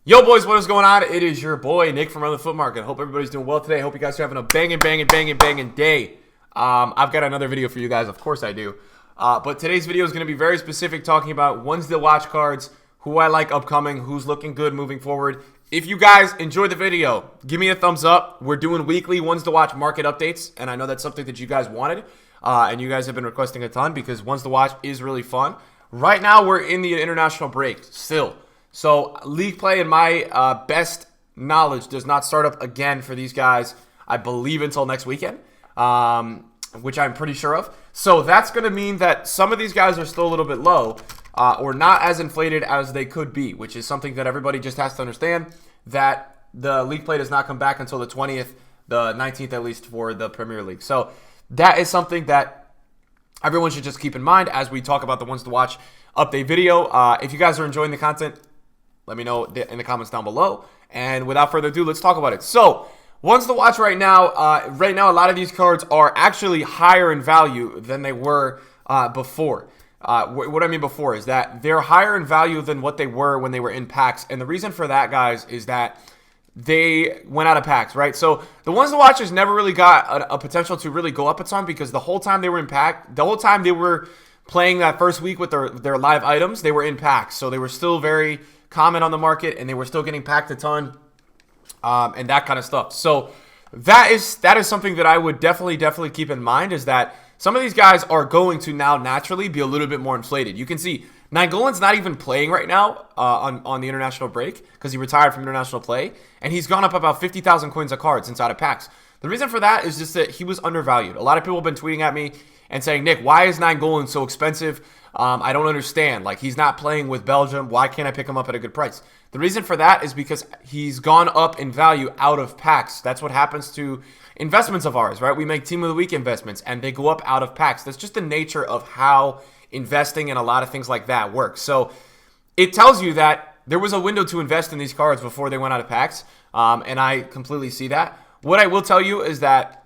Yo, boys, what is going on? It is your boy, Nick from Around the Foot Market. Hope everybody's doing well today. Hope you guys are having a banging day. I've got another video for you guys. Of course I do. But today's video is going to be very specific, talking about ones to watch cards, who I like upcoming, who's looking good moving forward. If you guys enjoyed the video, give me a thumbs up. We're doing weekly ones to watch market updates, and I know that's something that you guys wanted, and you guys have been requesting a ton because ones to watch is really fun. Right now, we're in the international break still. So, league play, in my best knowledge, does not start up again for these guys, I believe, until next weekend, which I'm pretty sure of. So, that's going to mean that some of these guys are still a little bit low, or not as inflated as they could be, which is something that everybody just has to understand, that the league play does not come back until the 20th, the 19th at least, for the Premier League. So, that is something that everyone should just keep in mind as we talk about the ones to watch update video. If you guys are enjoying the content, let me know in the comments down below. And without further ado, let's talk about it. So, ones to watch right now. A lot of these cards are actually higher in value than they were before. What I mean before is that they're higher in value than what they were when they were in packs. And the reason for that, guys, is that they went out of packs, right? So, the ones to watch never really got a potential to really go up a ton, because the whole time they were in pack, the whole time they were playing that first week with their live items, they were in packs. So, they were still very common on the market, and they were still getting packed a ton, and that kind of stuff. So that is something that I would definitely keep in mind, is that some of these guys are going to now naturally be a little bit more inflated. You can see Nainggolan's not even playing right now on the international break, because he retired from international play, and he's gone up about 50,000 coins a card since out of packs. The reason for that is just that he was undervalued. A lot of people have been tweeting at me and saying, Nick, why is Nainggolan so expensive? I don't understand. Like, he's not playing with Belgium. Why can't I pick him up at a good price? The reason for that is because he's gone up in value out of packs. That's what happens to investments of ours, right? We make Team of the Week investments, and they go up out of packs. That's just the nature of how investing and a lot of things like that works. So it tells you that there was a window to invest in these cards before they went out of packs, and I completely see that. What I will tell you is that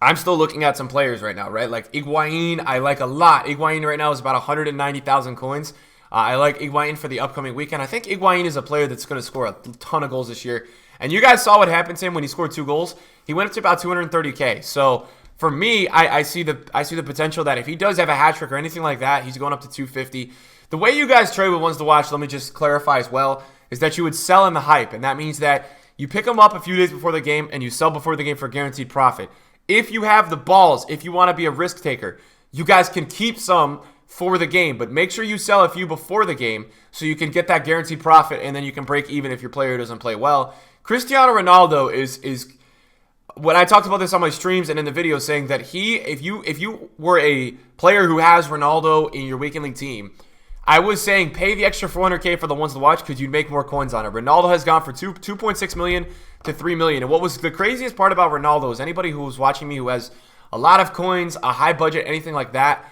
I'm still looking at some players right now, right? Like Higuain, I like a lot. Higuain right now is about 190,000 coins. I like Higuain for the upcoming weekend. I think Higuain is a player that's going to score a ton of goals this year. And you guys saw what happened to him when he scored 2 goals. He went up to about 230K. So for me, I see the potential that if he does have a hat trick or anything like that, he's going up to 250. The way you guys trade with ones to watch, let me just clarify as well, is that you would sell in the hype. And that means that you pick them up a few days before the game and you sell before the game for guaranteed profit. If you have the balls, if you want to be a risk taker, you guys can keep some for the game, but make sure you sell a few before the game so you can get that guaranteed profit, and then you can break even if your player doesn't play well. Cristiano Ronaldo is when I talked about this on my streams and in the video, saying that if you were a player who has Ronaldo in your weekend league team, I was saying pay the extra 400K for the ones to watch, because you'd make more coins on it. Ronaldo has gone for 2.6 million to 3 million. And what was the craziest part about Ronaldo is, anybody who was watching me who has a lot of coins, a high budget, anything like that,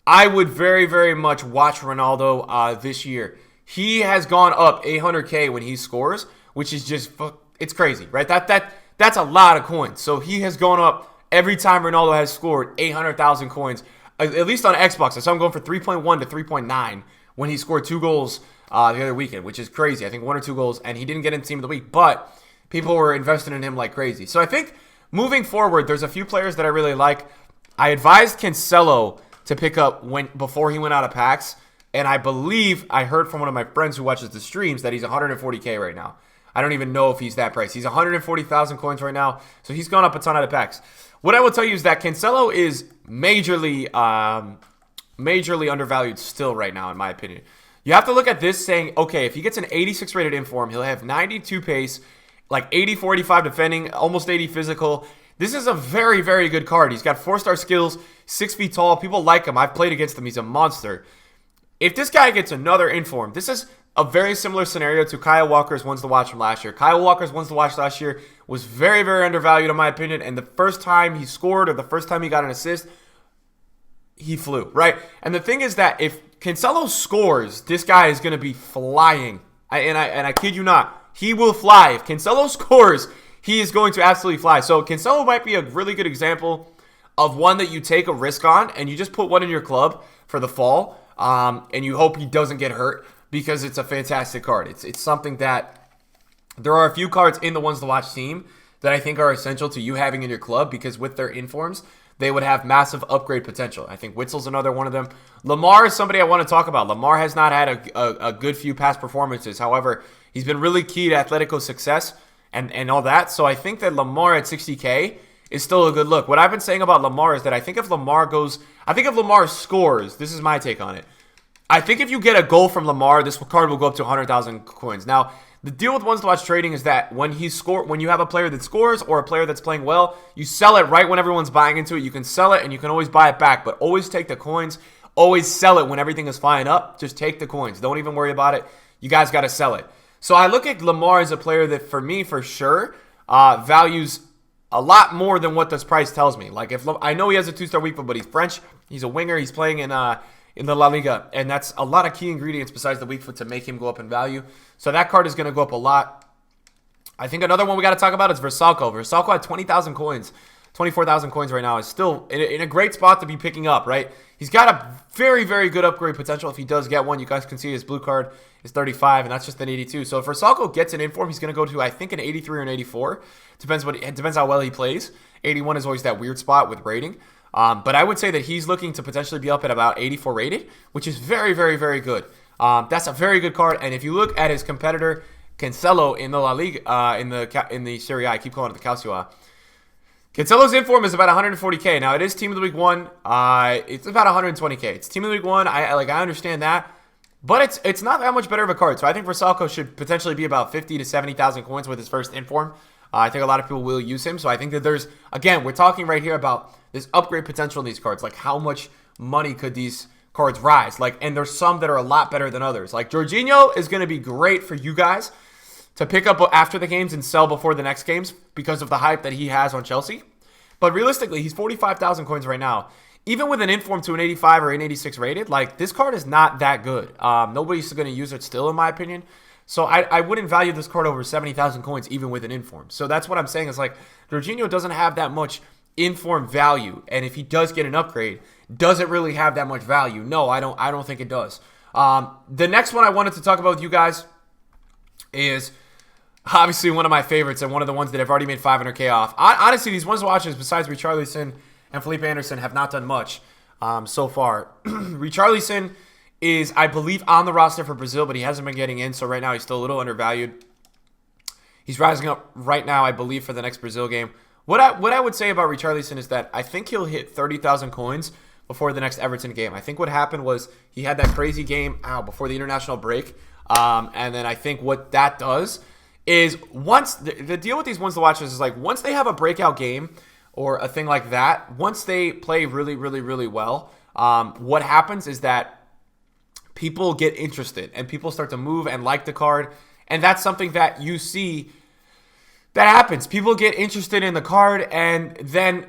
I would very much watch Ronaldo this year. He has gone up 800K when he scores, which is just, it's crazy, right? That's a lot of coins. So he has gone up every time Ronaldo has scored 800,000 coins, at least on Xbox. I saw him going for 3.1 to 3.9 when he scored 2 goals the other weekend, which is crazy. I think 1 or 2 goals, and he didn't get in Team of the Week, but people were investing in him like crazy. So I think moving forward, there's a few players that I really like. I advised Cancelo to pick up before he went out of packs, and I believe I heard from one of my friends who watches the streams that he's 140K right now. I don't even know if he's that price. He's 140,000 coins right now, so he's gone up a ton out of packs. What I will tell you is that Cancelo is majorly undervalued still right now, in my opinion. You have to look at this saying, okay, if he gets an 86 rated inform, he'll have 92 pace, like 80, 45 defending, almost 80 physical. This is a very good card. He's got 4-star skills, 6 feet tall. People like him. I've played against him. He's a monster. If this guy gets another inform, this is a very similar scenario to Kyle Walker's ones to watch from last year. Kyle Walker's ones to watch last year was very undervalued, in my opinion. And the first time he scored, or the first time he got an assist, he flew, right? And the thing is that if Cancelo scores, this guy is going to be flying. I kid you not. He will fly. If Cancelo scores, he is going to absolutely fly. So Cancelo might be a really good example of one that you take a risk on, and you just put one in your club for the fall, and you hope he doesn't get hurt. because it's a fantastic card. It's something that there are a few cards in the ones to watch team that I think are essential to you having in your club, because with their informs, they would have massive upgrade potential. I think Witzel's another one of them. Lamar is somebody I want to talk about. Lamar has not had a good few past performances. However, he's been really key to Atletico's success and all that. So I think that Lamar at 60K is still a good look. What I've been saying about Lamar is that I think if Lamar scores, this is my take on it. I think if you get a goal from Lamar, this card will go up to 100,000 coins. Now, the deal with ones to watch trading is that when you have a player that scores or a player that's playing well, you sell it right when everyone's buying into it. You can sell it and you can always buy it back, but always take the coins. Always sell it when everything is flying up. Just take the coins. Don't even worry about it. You guys got to sell it. So I look at Lamar as a player that, for me, for sure, values a lot more than what this price tells me. Like, I know he has a 2-star weak foot, but he's French. He's a winger. He's playing in the La Liga, and that's a lot of key ingredients besides the weak foot to make him go up in value. So that card is going to go up a lot. I think another one we got to talk about is Risako. Risako at 20,000 coins, 24,000 coins right now, is still in a great spot to be picking up, right? He's got a very, very good upgrade potential if he does get one. You guys can see his blue card is 35, and that's just an 82. So if Risako gets an inform, he's going to go to, I think, an 83 or an 84. It depends how well he plays. 81 is always that weird spot with rating. But I would say that he's looking to potentially be up at about 84 rated, which is very, very, very good. That's a very good card. And if you look at his competitor, Cancelo, in the La Liga, in the Serie A, I keep calling it the Calcio. Cancelo's inform is about 140K. Now, it is Team of the Week 1. It's about 120K. It's Team of the Week 1. I understand that. But it's not that much better of a card. So I think Risako should potentially be about 50 to 70,000 coins with his first inform. I think a lot of people will use him. So I think that there's, again, we're talking right here about this upgrade potential in these cards. Like, how much money could these cards rise? Like, and there's some that are a lot better than others. Like, Jorginho is going to be great for you guys to pick up after the games and sell before the next games because of the hype that he has on Chelsea. But realistically, he's 45,000 coins right now. Even with an inform to an 85 or an 86 rated, like, this card is not that good. Nobody's going to use it still, in my opinion. So I wouldn't value this card over 70,000 coins even with an inform. So that's what I'm saying is, like, Jorginho doesn't have that much inform value. And if he does get an upgrade, does it really have that much value? No, I don't think it does. The next one I wanted to talk about with you guys is obviously one of my favorites and one of the ones that have already made 500K off. Honestly, these ones watches besides Richarlison and Felipe Anderson have not done much so far. Richarlison is, I believe, on the roster for Brazil, but he hasn't been getting in, so right now he's still a little undervalued. He's rising up right now, I believe, for the next Brazil game. What I would say about Richarlison is that I think he'll hit 30,000 coins before the next Everton game. I think what happened was he had that crazy game before the international break, and then I think what that does is once the deal with these ones to watch is like once they have a breakout game or a thing like that, once they play really, really, really well, what happens is that people get interested and people start to move and like the card, and that's something that you see that happens. People get interested in the card, and then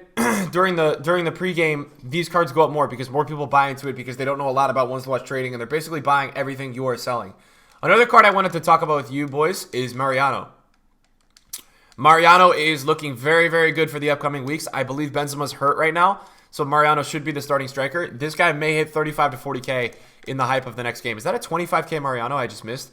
during the pregame, these cards go up more because more people buy into it because they don't know a lot about ones to watch trading, and they're basically buying everything you are selling. Another card I wanted to talk about with you boys is Mariano. Mariano is looking very, very good for the upcoming weeks. I believe Benzema's hurt right now, so Mariano should be the starting striker. This guy may hit 35 to 40K in the hype of the next game. Is that a 25K Mariano I just missed?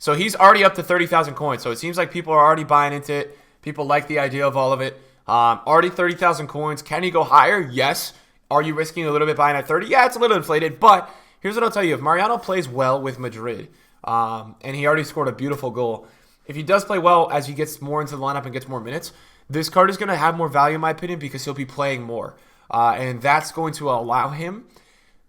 So he's already up to 30,000 coins. So it seems like people are already buying into it. People like the idea of all of it. Already 30,000 coins. Can he go higher? Yes. Are you risking a little bit buying at 30? Yeah, it's a little inflated. But here's what I'll tell you. If Mariano plays well with Madrid, and he already scored a beautiful goal, if he does play well as he gets more into the lineup and gets more minutes, this card is going to have more value in my opinion because he'll be playing more. And that's going to allow him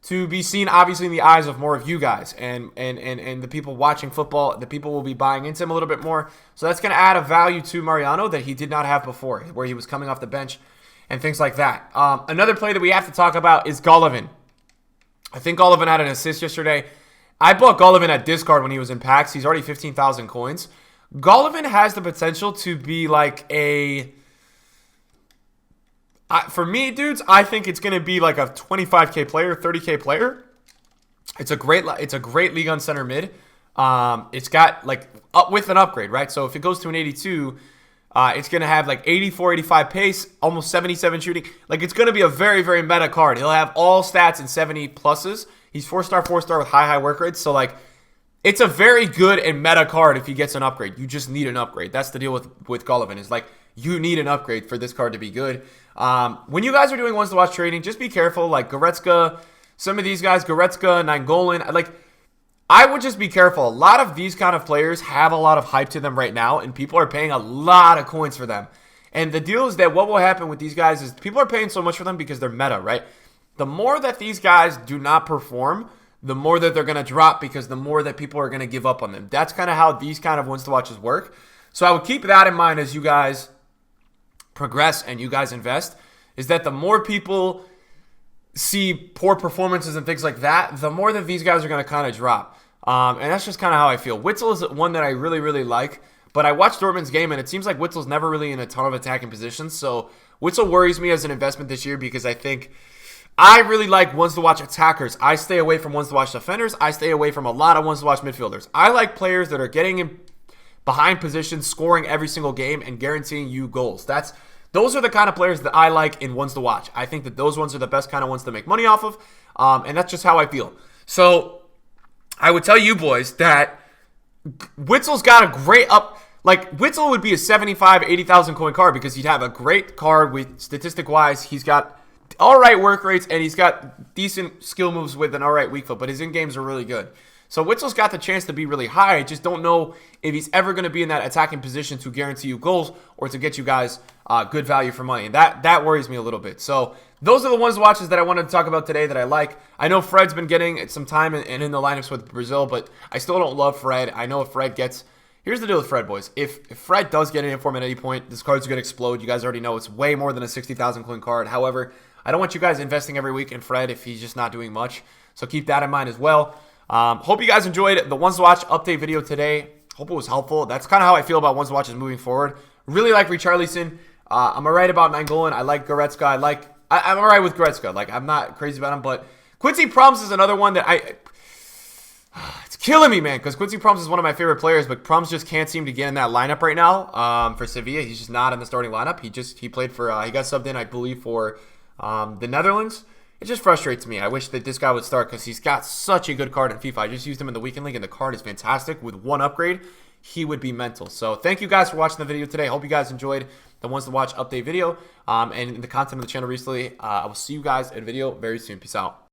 to be seen, obviously, in the eyes of more of you guys and the people watching football. The people will be buying into him a little bit more. So that's going to add a value to Mariano that he did not have before, where he was coming off the bench and things like that. Another play that we have to talk about is Kluivert. I think Kluivert had an assist yesterday. I bought Kluivert at discard when he was in packs. He's already 15,000 coins. Kluivert has the potential to be like a... for me, dudes, I think it's going to be like a 25K player, 30K player. It's a great league on center mid. It's got like up with an upgrade, right? So if it goes to an 82, it's going to have like 84, 85 pace, almost 77 shooting. Like it's going to be a very, very meta card. He'll have all stats and 70 pluses. He's 4-star with high work rates. So like it's a very good and meta card if he gets an upgrade. You just need an upgrade. That's the deal with Kluivert, is like, you need an upgrade for this card to be good. When you guys are doing ones to watch trading, just be careful. Like Goretzka, some of these guys, Goretzka, Nainggolan, like, I would just be careful. A lot of these kind of players have a lot of hype to them right now, and people are paying a lot of coins for them. And the deal is that what will happen with these guys is people are paying so much for them because they're meta, right? The more that these guys do not perform, the more that they're going to drop, because the more that people are going to give up on them. That's kind of how these kind of ones to watches work. So I would keep that in mind as you guys progress and you guys invest, is that the more people see poor performances and things like that, the more that these guys are going to kind of drop. And that's just kind of how I feel. Witzel is one that I really, really like. But I watched Dortmund's game, and it seems like Witzel's never really in a ton of attacking positions. So Witzel worries me as an investment this year, because I think I really like ones to watch attackers. I stay away from ones to watch defenders. I stay away from a lot of ones to watch midfielders. I like players that are getting in behind positions, scoring every single game, and guaranteeing you goals. Those are the kind of players that I like in ones to watch. I think that those ones are the best kind of ones to make money off of, and that's just how I feel. So I would tell you boys that Witzel's got a great like, Witzel would be a 75, 80,000 coin card, because he'd have a great card with statistic-wise. He's got all right work rates, and he's got decent skill moves with an all right weak foot, but his in-games are really good. So Witzel's got the chance to be really high. I just don't know if he's ever going to be in that attacking position to guarantee you goals or to get you guys good value for money. And that worries me a little bit. So those are the ones watches that I wanted to talk about today that I like. I know Fred's been getting some time and in the lineups with Brazil, but I still don't love Fred. I know if Fred gets... Here's the deal with Fred, boys. If Fred does get an inform at any point, this card's going to explode. You guys already know it's way more than a 60,000 coin card. However, I don't want you guys investing every week in Fred if he's just not doing much. So keep that in mind as well. Hope you guys enjoyed the ones to watch update video today. Hope it was helpful. That's kind of how I feel about ones to watches moving forward. Really like Richarlison. I'm alright about Nainggolan. I like Goretzka. I'm alright with Goretzka. Like, I'm not crazy about him, but Quincy Promes is another one that it's killing me, man, because Quincy Promes is one of my favorite players, but Promes just can't seem to get in that lineup right now for Sevilla. He's just not in the starting lineup. He played for, he got subbed in, I believe, for the Netherlands. It just frustrates me. I wish that this guy would start, because he's got such a good card in FIFA. I just used him in the weekend league, and the card is fantastic. With one upgrade, he would be mental. So thank you guys for watching the video today. Hope you guys enjoyed the ones to watch update video and the content of the channel recently. I will see you guys in a video very soon. Peace out.